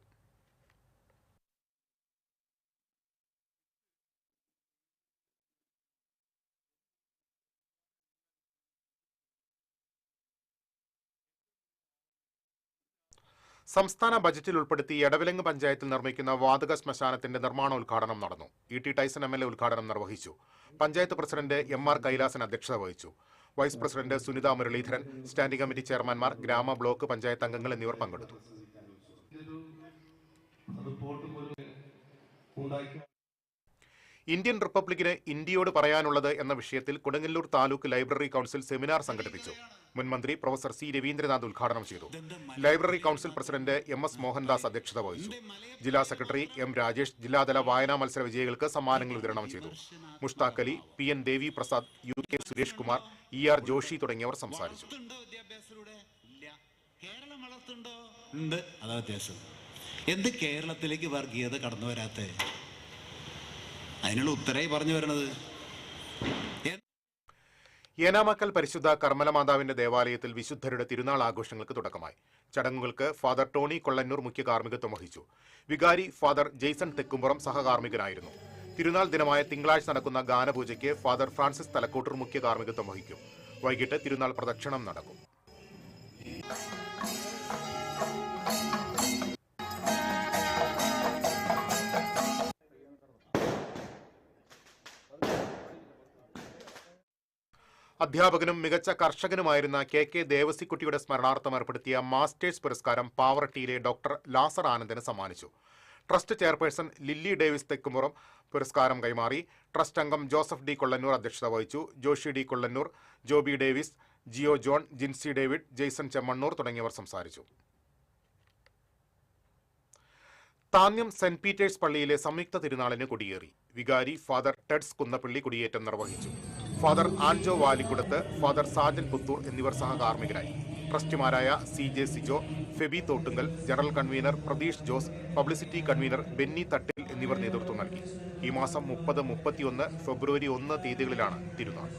സംസ്ഥാന ബജറ്റിൽ ഉൾപ്പെടുത്തി എടവിലങ്ങ് പഞ്ചായത്തിൽ നിർമ്മിക്കുന്ന വാതക ശ്മശാനത്തിന്റെ നിർമ്മാണോദ്ഘാടനം നടന്നു. ET ടൈസൺ MLA ഉദ്ഘാടനം നിർവഹിച്ചു. പഞ്ചായത്ത് പ്രസിഡന്റ് MR കൈലാസൻ അധ്യക്ഷത വഹിച്ചു. Vice president Sunitha Muraleedharan, standing committee ചെയർമാൻമാർ, ഗ്രാമ ബ്ലോക്ക് പഞ്ചായത്ത് അംഗങ്ങൾ എന്നിവർ പങ്കെടുത്തു. ഇന്ത്യൻ റിപ്പബ്ലിക്കിന് ഇന്ത്യയോട് പറയാനുള്ളത് എന്ന വിഷയത്തിൽ Kodungallur taluk library council seminar സംഘടിപ്പിച്ചു. മുൻ മന്ത്രി പ്രൊഫസർ C രവീന്ദ്രനാഥ് ഉദ്ഘാടനം ചെയ്തു. Library council president MS Mohandas അധ്യക്ഷത വഹിച്ചു. ജില്ലാ സെക്രട്ടറി M രാജേഷ് ജില്ലാതല വായനാ മത്സര വിജയികൾക്ക് സമ്മാനങ്ങൾ വിതരണം ചെയ്തു. മുഷ്താഖ് അലി, PN ദേവി പ്രസാദ്, UK സുരേഷ് കുമാർ, ER ജോഷി തുടങ്ങിയവർ സംസാരിച്ചു. എന്ത് കേരളത്തിലേക്ക് വർഗീയത കടന്നു വരാത്ത അതിനുള്ള ഉത്തരമായി പറഞ്ഞു വരുന്നത്. ഏനാമക്കൽ പരിശുദ്ധ കർമ്മലമാതാവിന്റെ ദേവാലയത്തിൽ വിശുദ്ധരുടെ തിരുനാൾ ആഘോഷങ്ങൾക്ക് തുടക്കമായി. ചടങ്ങുകൾക്ക് ഫാദർ ടോണി കൊള്ളന്നൂർ മുഖ്യ കാർമ്മികത്വം വഹിച്ചു. വികാരി ഫാദർ ജെയ്സൺ തെക്കുംപുറം സഹകാർമ്മികനായിരുന്നു. തിരുനാൾ ദിനമായ തിങ്കളാഴ്ച നടക്കുന്ന ഗാനപൂജയ്ക്ക് ഫാദർ ഫ്രാൻസിസ് തലക്കോട്ടൂർ മുഖ്യ കാർമ്മികത്വം വഹിക്കും. വൈകിട്ട് തിരുനാൾ പ്രദക്ഷിണം നടക്കും. അധ്യാപകനും മികച്ച കർഷകനുമായിരുന്ന KK ദേവസിക്കുട്ടിയുടെ സ്മരണാർത്ഥം ഏർപ്പെടുത്തിയ മാസ്റ്റേഴ്സ് പുരസ്കാരം പാവറട്ടിയിലെ ഡോക്ടർ ലാസർ ആനന്ദന് സമ്മാനിച്ചു. Trust chairperson Lilly Davis Thekkumuram പുരസ്കാരം കൈമാറി. ട്രസ്റ്റ് അംഗം ജോസഫ് D കൊള്ളന്നൂർ അധ്യക്ഷത വഹിച്ചു. Joshi D Kollannur, Joby Davis, Jio John, Jincy David, Jaison Chemmannur തുടങ്ങിയവർ സംസാരിച്ചു. താന്യം സെന്റ് പീറ്റേഴ്സ് പള്ളിയിലെ സംയുക്ത തിരുനാളിന് കൊടിയേറി. വികാരി ഫാദർ ടെഡ്സ് കുന്നപ്പള്ളി കൊടിയേറ്റം നിർവഹിച്ചു. ഫാദർ ആൻജോ വാലിക്കുടത്ത്, ഫാദർ സാജൻ പുത്തൂർ എന്നിവർ സഹകാർമ്മികരായി. ട്രസ്റ്റിമാരായ CJ Sijo, Febi Thottungal, general convener Pratheesh Jose, publicity convener Benny Thattil എന്നിവർ നേതൃത്വം നൽകി. ഈ മാസം 30, 31, ഫെബ്രുവരി 1 തീയതികളിലാണ് തിരുനാൾ.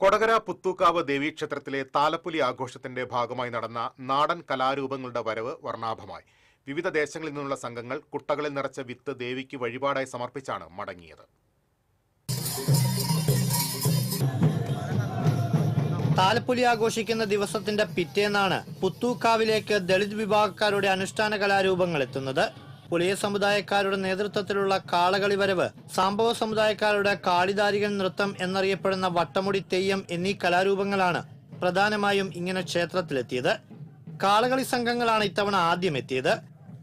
കൊടകര പുത്തൂക്കാവ് ദേവീക്ഷേത്രത്തിലെ താലപ്പൊലി ആഘോഷത്തിന്റെ ഭാഗമായി നടന്ന നാടൻ കലാരൂപങ്ങളുടെ വരവ് വർണ്ണാഭമായി. വിവിധ ദേശങ്ങളിൽ നിന്നുള്ള സംഘങ്ങൾ കുട്ടകളിൽ നിറച്ച വിത്ത് ദേവിക്ക് വഴിപാടായി സമർപ്പിച്ചാണ് മടങ്ങിയത്. താലപ്പൊലി ആഘോഷിക്കുന്ന ദിവസത്തിന്റെ പിറ്റേന്നാണ് പുത്തൂക്കാവിലേക്ക് ദളിത് വിഭാഗക്കാരുടെ അനുഷ്ഠാന കലാരൂപങ്ങൾ എത്തുന്നത്. പുലിയ സമുദായക്കാരുടെ നേതൃത്വത്തിലുള്ള കാളകളി വരവ്, സാംബവ സമുദായക്കാരുടെ കാളിദാരികൻ നൃത്തം എന്നറിയപ്പെടുന്ന വട്ടമുടി തെയ്യം എന്നീ കലാരൂപങ്ങളാണ് പ്രധാനമായും ഇങ്ങനെ ക്ഷേത്രത്തിലെത്തിയത്. കാളകളി സംഘങ്ങളാണ് ഇത്തവണ ആദ്യം എത്തിയത്.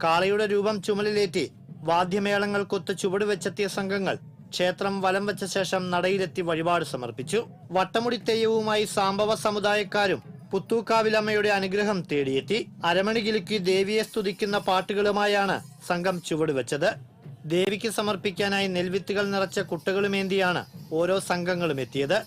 കാളയുടെ രൂപം ചുമലിലേറ്റി വാദ്യമേളങ്ങൾക്കൊത്ത് ചുവട് വെച്ചെത്തിയ സംഘങ്ങൾ ക്ഷേത്രം വലം വെച്ച ശേഷം നടയിലെത്തി വഴിപാട് സമർപ്പിച്ചു. വട്ടമുടി തെയ്യവുമായി സാംബവ സമുദായക്കാരും പുത്തൂക്കാവിലമ്മയുടെ അനുഗ്രഹം തേടിയെത്തി. അരമണി കിലുക്കി ദേവിയെ സ്തുതിക്കുന്ന പാട്ടുകളുമായാണ് സംഘം ചുവടുവെച്ചത്. ദേവിക്ക് സമർപ്പിക്കാനായി നെൽവിത്തുകൾ നിറച്ച കുട്ടകളുമേന്തിയാണ് ഓരോ സംഘങ്ങളും എത്തിയത്.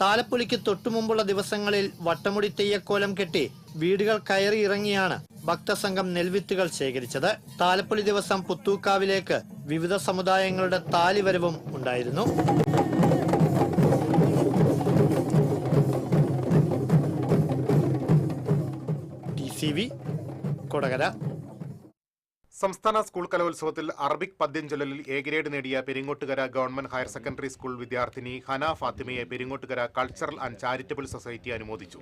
താലപ്പൊലിക്ക് തൊട്ടുമുമ്പുള്ള ദിവസങ്ങളിൽ വട്ടമുടി തെയ്യക്കോലം കെട്ടി വീടുകൾ കയറി ഇറങ്ങിയാണ് ഭക്തസംഘം നെൽവിത്തുകൾ ശേഖരിച്ചത്. താലപ്പൊലി ദിവസം പുത്തൂക്കാവിലേക്ക് വിവിധ സമുദായങ്ങളുടെ താലിവരവും ഉണ്ടായിരുന്നു. കൊടകര. സംസ്ഥാന സ്കൂൾ കലോത്സവത്തിൽ അറബിക് പദ്യം ചൊല്ലലിൽ എ ഗ്രേഡ് നേടിയ Peringottukara government higher secondary school വിദ്യാർത്ഥിനി ഹന ഫാത്തിമയെ Peringottukara cultural and charitable society അനുമോദിച്ചു.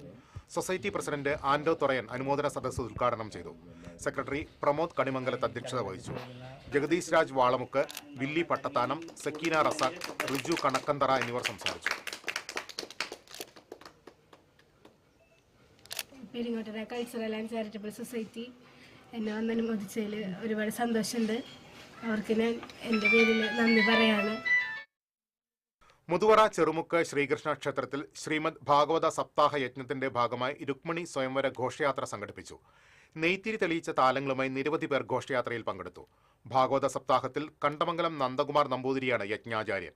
സൊസൈറ്റി പ്രസിഡന്റ് ആൻഡോ തൊറയൻ അനുമോദന സദസ്സ് ഉദ്ഘാടനം ചെയ്തു. സെക്രട്ടറി പ്രമോദ് കണിമംഗലത്ത് അധ്യക്ഷത വഹിച്ചു. ജഗദീഷ് രാജ് വാളമുക്ക്, വില്ലി പട്ടത്താനം, സക്കീന റസാഖ്, റിജു കണക്കന്തറ എന്നിവർ സംസാരിച്ചു. Peringottukara cultural and charitable society എന്നെ വന്ന് അനുമോദിച്ചതിൽ ഒരുപാട് സന്തോഷമുണ്ട്. അവർക്ക് ഞാൻ എൻ്റെ പേരിൽ നന്ദി പറയാണ്. മുതുവറ ചെറുമുക്ക് ശ്രീകൃഷ്ണ ക്ഷേത്രത്തിൽ ശ്രീമദ് ഭാഗവത സപ്താഹ യജ്ഞത്തിന്റെ ഭാഗമായി രുക്മിണി സ്വയംവര ഘോഷയാത്ര സംഘടിപ്പിച്ചു. നെയ്ത്തിരി തെളിയിച്ച താലങ്ങളുമായി നിരവധി പേർ ഘോഷയാത്രയിൽ പങ്കെടുത്തു. ഭാഗവത സപ്താഹത്തിൽ കണ്ടമംഗലം നന്ദകുമാർ നമ്പൂതിരിയാണ് യജ്ഞാചാര്യൻ.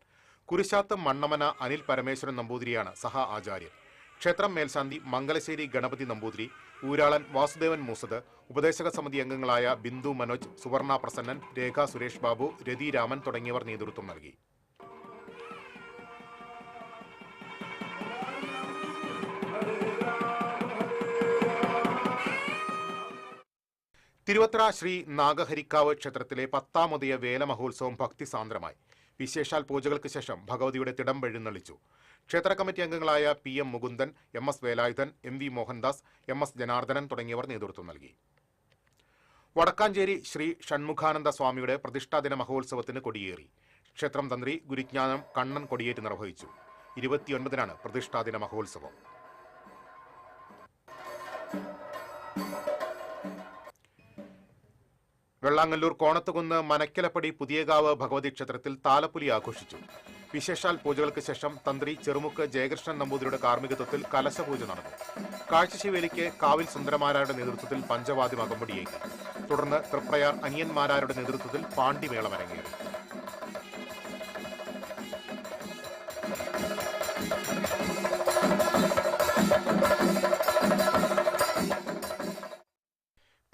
കുരിശാത്ത് മണ്ണമന അനിൽ പരമേശ്വരൻ നമ്പൂതിരിയാണ് സഹ ആചാര്യൻ. ക്ഷേത്രം മേൽശാന്തി മംഗലശ്ശേരി ഗണപതി നമ്പൂതിരി, ഊരാളൻ വാസുദേവൻ മൂസത്, ഉപദേശക സമിതി അംഗങ്ങളായ ബിന്ദു മനോജ്, സുവർണ പ്രസന്നൻ, രേഖ സുരേഷ് ബാബു, രതി രാമൻ തുടങ്ങിയവർ നേതൃത്വം നൽകി. തിരുവത്ര ശ്രീ നാഗഹരിക്കാവ് ക്ഷേത്രത്തിലെ 10ാമത് വേല മഹോത്സവം ഭക്തിസാന്ദ്രമായി. വിശേഷാൽ പൂജകൾക്ക് ശേഷം ഭഗവതിയുടെ തിടം എഴുന്നള്ളിച്ചു. ക്ഷേത്ര കമ്മിറ്റി അംഗങ്ങളായ PM Mukundan, MS Velayudhan, MV Mohandas, MS Janardhanan തുടങ്ങിയവർ നേതൃത്വം നൽകി. വടക്കാഞ്ചേരി ശ്രീ ഷൺമുഖാനന്ദ സ്വാമിയുടെ പ്രതിഷ്ഠാദിന മഹോത്സവത്തിന് കൊടിയേറി. ക്ഷേത്രം തന്ത്രി ഗുരുജ്ഞാനം കണ്ണൻ കൊടിയേറ്റ് നിർവഹിച്ചു. 29-നാണ് പ്രതിഷ്ഠാദിന മഹോത്സവം. വെള്ളാങ്ങല്ലൂർ കോണത്തുകുന്ന് മനക്കലപ്പടി പുതിയകാവ് ഭഗവതി ക്ഷേത്രത്തിൽ താലപ്പൊലി ആഘോഷിച്ചു. വിശേഷാൽ പൂജകൾക്ക് ശേഷം തന്ത്രി ചെറുമുക്ക് ജയകൃഷ്ണൻ നമ്പൂതിരിയുടെ കാർമ്മികത്വത്തിൽ കലശപൂജ നടന്നു. കാഴ്ചശിവേലിക്ക് കാവിൽ സുന്ദരമാരാരുടെ നേതൃത്വത്തിൽ പഞ്ചവാദ്യം അകമ്പടിയേകി. തുടർന്ന് തൃപ്രയാർ അനിയന്മാരാരുടെ നേതൃത്വത്തിൽ പാണ്ടിമേളം അരങ്ങേറി.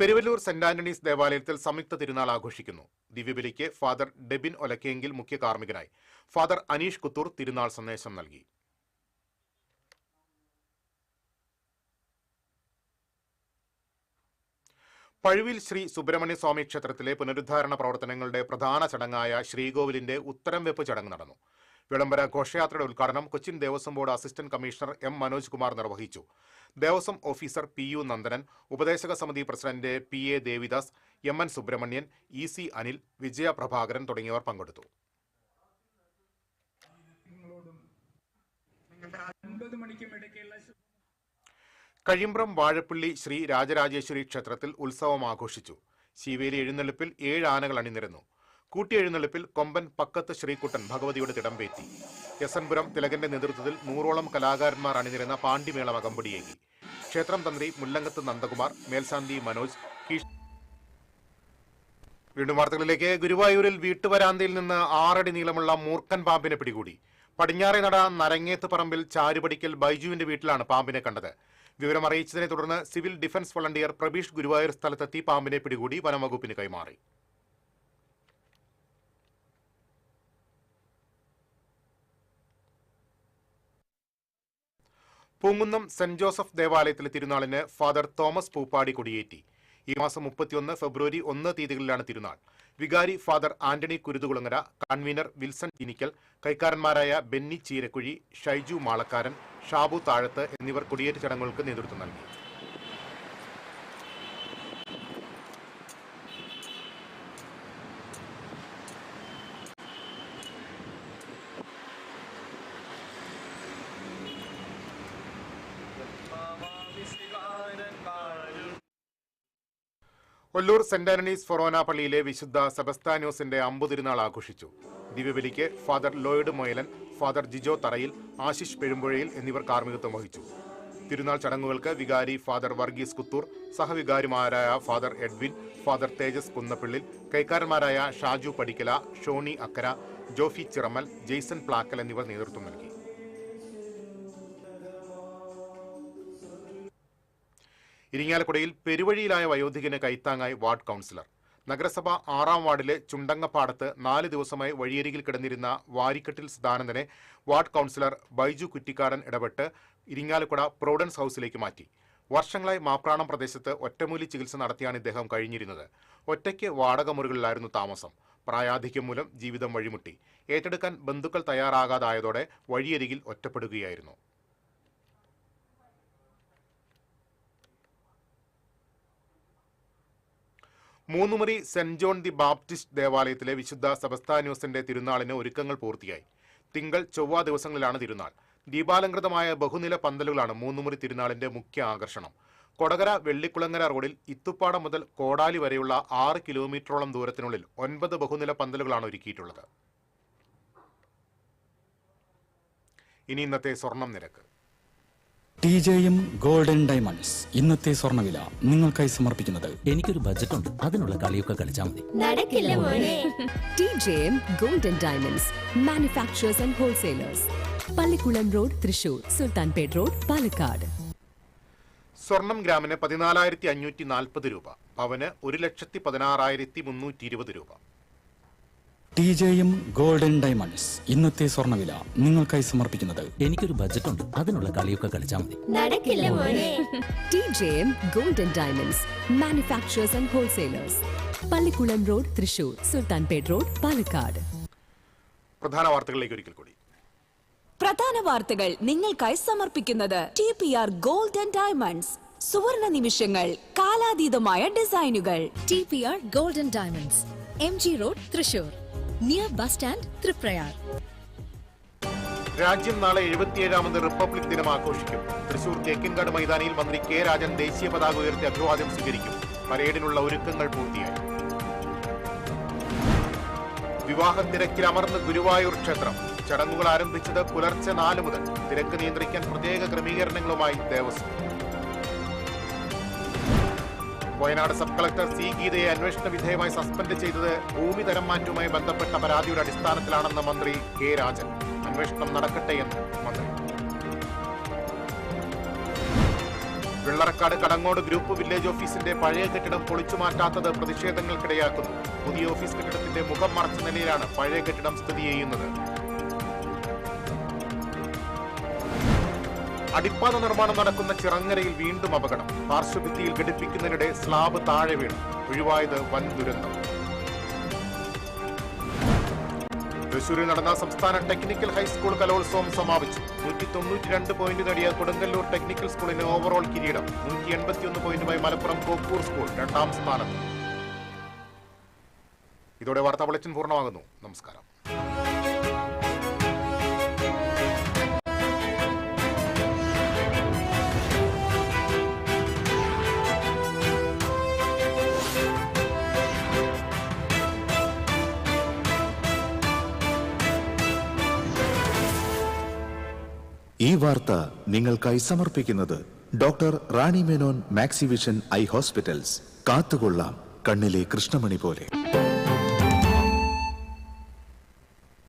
പെരുവല്ലൂർ സെന്റ് ആന്റണീസ് ദേവാലയത്തിൽ സംയുക്ത തിരുനാൾ ആഘോഷിക്കുന്നു. ദിവ്യബലിക്ക് ഫാദർ ഡെബിൻ ഒലക്കെങ്കിൽ മുഖ്യ കാർമ്മികനായി. ഫാദർ അനീഷ് കുത്തൂർ തിരുനാൾ സന്ദേശം നൽകി. പഴുവിൽ ശ്രീ സുബ്രഹ്മണ്യ സ്വാമി ക്ഷേത്രത്തിലെ പുനരുദ്ധാരണ പ്രവർത്തനങ്ങളുടെ പ്രധാന ചടങ്ങായ ശ്രീകോവിലിന്റെ ഉത്തരം വെപ്പ് ചടങ്ങ് നടന്നു. വിളംബര ഘോഷയാത്രയുടെ ഉദ്ഘാടനം Cochin Devaswom board assistant commissioner M Manoj Kumar നിർവഹിച്ചു. ദേവസ്വം ഓഫീസർ PU നന്ദനൻ, ഉപദേശക സമിതി president PA Devidas, MN Subramanian, EC Anil, Vijaya Prabhakaran തുടങ്ങിയവർ പങ്കെടുത്തു. കഴിമ്പ്രം വാഴപ്പള്ളി ശ്രീ രാജരാജേശ്വരി ക്ഷേത്രത്തിൽ ഉത്സവം ആഘോഷിച്ചു. ശീവേലി എഴുന്നള്ളിപ്പിൽ 7 ആനകൾ അണിനിരന്നു. കൂട്ടിയെഴുന്നള്ളിപ്പിൽ കൊമ്പൻ പക്കത്ത് ശ്രീകുട്ടൻ ഭഗവതിയുടെ തിടമ്പേറ്റി. യസൻപുരം തിലകന്റെ നേതൃത്വത്തിൽ 100ഓളം കലാകാരന്മാർ അണിനിരുന്ന പാണ്ടിമേളം അകമ്പടിയേകി. ക്ഷേത്രം തന്ത്രി മുല്ലങ്കത്ത് നന്ദകുമാർ, മേൽശാന്തി മനോജ്. വീണ്ടും വാർത്തകളിലേക്ക്. ഗുരുവായൂരിൽ വീട്ടുവരാന്തയിൽ നിന്ന് 6 അടി നീളമുള്ള മൂർഖൻ പാമ്പിനെ പിടികൂടി. പടിഞ്ഞാറേ നട നരങ്ങേത്ത് പറമ്പിൽ ചാരുപടിക്കൽ ബൈജുവിന്റെ വീട്ടിലാണ് പാമ്പിനെ കണ്ടത്. വിവരം അറിയിച്ചതിനെ തുടർന്ന് civil defence volunteer Prabeesh Guruvayur സ്ഥലത്തെത്തി പാമ്പിനെ പിടികൂടി വനംവകുപ്പിന് കൈമാറി. പൂങ്കുന്നം സെന്റ് ജോസഫ് ദേവാലയത്തിലെ തിരുനാളിന് ഫാദർ തോമസ് പൂപ്പാടി കൊടിയേറ്റി. ഈ മാസം 31, ഫെബ്രുവരി 1 തീയതികളിലാണ് തിരുനാൾ. വികാരി father Antony Kuruthukulangara, convener Wilson Inikkal, കൈക്കാരന്മാരായ ബെന്നി ചീരക്കുഴി, ഷൈജു മാളക്കാരൻ, ഷാബു താഴത്ത് എന്നിവർ കൊടിയേറ്റ് ചടങ്ങുകൾക്ക് നേതൃത്വം നൽകി. ഒല്ലൂർ സെന്റ് ആന്റണീസ് ഫൊറോന പള്ളിയിലെ വിശുദ്ധ സെബസ്ത്യാനോസിന്റെ അമ്പുതിരുനാൾ ആഘോഷിച്ചു. ദിവ്യബലിക്ക് father Lloyd Moyalan, father Jijo Tharayil, Ashish Perumpuzhayil എന്നിവർ കാർമ്മികത്വം വഹിച്ചു. തിരുനാൾ ചടങ്ങുകൾക്ക് വികാരി ഫാദർ വർഗീസ് കുത്തൂർ, സഹവികാരിമാരായ father Edwin, father Tejas Kunnappillil, കൈക്കാരന്മാരായ ഷാജു പടിക്കല, ഷോണി അക്കര, ജോഫി ചിറമൽ, ജെയ്സൺ പ്ലാക്കൽ എന്നിവർ നേതൃത്വം നൽകി. ഇരിങ്ങാലക്കുടയിൽ പെരുവഴിയിലായ വയോധികന് കൈത്താങ്ങായി വാർഡ് കൗൺസിലർ. നഗരസഭ 6-ാം വാർഡിലെ ചുണ്ടങ്ങപ്പാടത്ത് 4 ദിവസമായി വഴിയരികിൽ കിടന്നിരുന്ന വാരിക്കട്ടിൽ സദാനന്ദനെ വാർഡ് കൗൺസിലർ ബൈജു കുറ്റിക്കാടൻ ഇടപെട്ട് ഇരിങ്ങാലക്കുട പ്രൊവിഡൻസ് ഹൌസിലേക്ക് മാറ്റി. വർഷങ്ങളായി മാപ്രാണം പ്രദേശത്ത് ഒറ്റമൂലി ചികിത്സ നടത്തിയാണ് ഇദ്ദേഹം കഴിഞ്ഞിരുന്നത്. ഒറ്റയ്ക്ക് വാടക മുറികളിലായിരുന്നു താമസം. പ്രായാധിക്യം മൂലം ജീവിതം വഴിമുട്ടി. ഏറ്റെടുക്കാൻ ബന്ധുക്കൾ തയ്യാറാകാതായതോടെ വഴിയരികിൽ ഒറ്റപ്പെടുകയായിരുന്നു. Moonnumuri saint John the Baptist ദേവാലയത്തിലെ വിശുദ്ധ സെബസ്ത്യാനോസിന്റെ തിരുനാളിന് ഒരുക്കങ്ങൾ പൂർത്തിയായി. തിങ്കൾ, ചൊവ്വ ദിവസങ്ങളിലാണ് തിരുനാൾ. ദീപാലങ്കൃതമായ ബഹുനില പന്തലുകളാണ് മൂന്നുമുറി തിരുനാളിന്റെ മുഖ്യ ആകർഷണം. കൊടകര വെള്ളിക്കുളങ്ങര റോഡിൽ ഇത്തുപ്പാടം മുതൽ കോടാലി വരെയുള്ള 6 കിലോമീറ്ററോളം ദൂരത്തിനുള്ളിൽ 9 ബഹുനില പന്തലുകളാണ് ഒരുക്കിയിട്ടുള്ളത്. ഇനി ഇന്നത്തെ സ്വർണം നിരക്ക്. TJM ഗോൾഡൻ ഡയമണ്ട്സ് ഇന്നത്തെ സ്വർണ്ണവില നിങ്ങൾക്കായി സമർപ്പിക്കുന്നത്. എനിക്കൊരു ബജറ്റ് ഉണ്ട്, അതിനുള്ള കളിയൊക്കെ കളിച്ചാൽ മതി. നടക്കില്ല മോനെ. TJM golden diamonds manufacturers and wholesalers, Pallikkulam road, Thrissur, Sultanpet road, Palakkad. സ്വർണം ഗ്രാമിന് 14,540 രൂപ, പവന് 1,16,320 രൂപ. TJM ഗോൾഡൻ ഡയമണ്ട്സ് ഇന്നത്തെ സ്വർണ്ണവില നിങ്ങൾക്കായി സമർപ്പിക്കുന്നത്. എനിക്കൊരു ബജറ്റ് ഉണ്ട്, അതിനുള്ള കളിയൊക്കെ കളിച്ചാൽ മതി. നടക്കില്ല മോനെ. TJM golden diamonds manufacturers and wholesalers, Pallikkulam road, Thrissur, Sultanpet road, Palakkad. പ്രധാന വാർത്തകളിലേക്ക് ഒരിക്കൽ കൂടി. പ്രധാന വാർത്തകൾ നിങ്ങൾക്കായി സമർപ്പിക്കുന്നത് TPR ഗോൾഡൻ ഡയമണ്ട്സ്. സുവർണ നിമിഷങ്ങൾ, കാലാതീതമായ ഡിസൈനുകൾ. TPR golden diamonds, MG road, Thrissur, near bus stand, Triprayar. രാജ്യം നാളെ 77ാമത് റിപ്പബ്ലിക് ദിനം ആഘോഷിക്കും. തൃശൂർ തേക്കിൻകാട് മൈതാനിയിൽ മന്ത്രി കെ രാജൻ ദേശീയ പതാക ഉയർത്തി അഭിവാദ്യം സ്വീകരിക്കും. പരേഡിനുള്ള ഒരുക്കങ്ങൾ പൂർത്തിയായി. വിവാഹ തിരക്കിൽ അമർന്ന് ഗുരുവായൂർ ക്ഷേത്രം. ചടങ്ങുകൾ ആരംഭിച്ചത് പുലർച്ചെ 4 മുതൽ. തിരക്ക് നിയന്ത്രിക്കാൻ പ്രത്യേക ക്രമീകരണങ്ങളുമായി Devaswom. Wayanad sub collector C ഗീതയെ അന്വേഷണ വിധേയമായി സസ്പെൻഡ് ചെയ്തത് ഭൂമി തരം മാറ്റവുമായി ബന്ധപ്പെട്ട പരാതിയുടെ അടിസ്ഥാനത്തിലാണെന്ന് മന്ത്രി കെ രാജൻ. അന്വേഷണം നടക്കട്ടെയെന്ന് മന്ത്രി. വെള്ളറക്കാട് കടങ്ങോട് ഗ്രൂപ്പ് വില്ലേജ് ഓഫീസിന്റെ പഴയ കെട്ടിടം പൊളിച്ചു മാറ്റാത്തത് പ്രതിഷേധങ്ങൾക്കിടയാക്കുന്നു. പുതിയ ഓഫീസ് കെട്ടിടത്തിന്റെ മുഖം മറച്ച നിലയിലാണ് പഴയ കെട്ടിടം സ്ഥിതി ചെയ്യുന്നത്. അടിപ്പാത നിർമ്മാണം നടക്കുന്ന ചിറങ്ങരയിൽ വീണ്ടും അപകടം. പാർശ്വഭിത്തിയിൽ ഘടിപ്പിക്കുന്നതിനിടെ സ്ലാബ് താഴെ വീണു. ഒഴിവായത് വൻ ദുരന്തം. തൃശൂരിൽ നടന്ന സംസ്ഥാന ടെക്നിക്കൽ ഹൈസ്കൂൾ കലോത്സവം സമാപിച്ചു. 192 പോയിന്റ് നേടിയ കൊടുങ്ങല്ലൂർ ടെക്നിക്കൽ സ്കൂളിന് ഓവറോൾ കിരീടം. 181 പോയിന്റുമായി മലപ്പുറം കോക്കൂർ സ്കൂൾ 2ാം സ്ഥാനത്ത്. ഇതോടെ വാർത്താ ബുള്ളറ്റിൻ പൂർണ്ണമാകുന്നു. നമസ്കാരം. ഈ വാർത്ത നിങ്ങൾക്കായി സമർപ്പിക്കുന്നത് doctor Rani Menon Maxivision I hospitals. കാത്തുകൊള്ളാം കണ്ണിലെ കൃഷ്ണമണി പോലെ.